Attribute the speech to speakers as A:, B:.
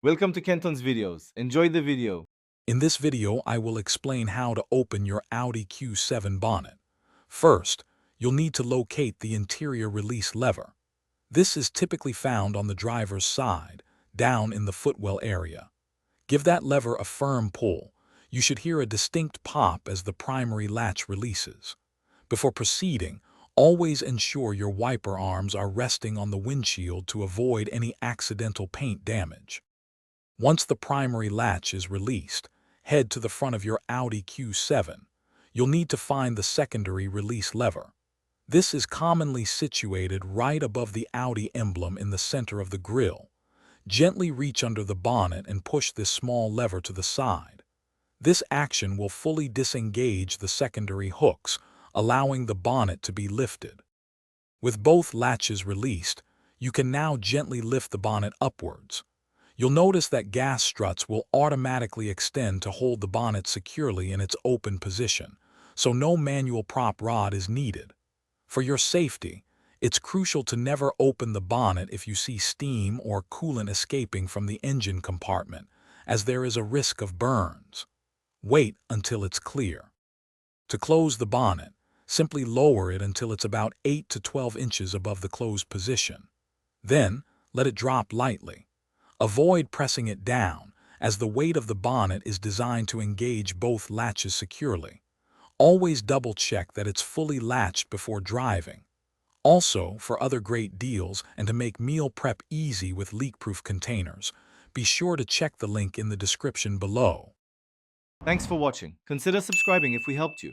A: Welcome to Kenton's videos. Enjoy the video.
B: In this video, I will explain how to open your Audi Q7 bonnet. First, you'll need to locate the interior release lever. This is typically found on the driver's side, down in the footwell area. Give that lever a firm pull. You should hear a distinct pop as the primary latch releases. Before proceeding, always ensure your wiper arms are resting on the windshield to avoid any accidental paint damage. Once the primary latch is released, head to the front of your Audi Q7. You'll need to find the secondary release lever. This is commonly situated right above the Audi emblem in the center of the grille. Gently reach under the bonnet and push this small lever to the side. This action will fully disengage the secondary hooks, allowing the bonnet to be lifted. With both latches released, you can now gently lift the bonnet upwards. You'll notice that gas struts will automatically extend to hold the bonnet securely in its open position, so no manual prop rod is needed. For your safety, it's crucial to never open the bonnet if you see steam or coolant escaping from the engine compartment, as there is a risk of burns. Wait until it's clear. To close the bonnet, simply lower it until it's about 8 to 12 inches above the closed position. Then, let it drop lightly. Avoid pressing it down, as the weight of the bonnet is designed to engage both latches securely. Always double-check that it's fully latched before driving. Also, for other great deals and to make meal prep easy with leak-proof containers, be sure to check the link in the description below.
A: Thanks for watching. Consider subscribing if we helped you.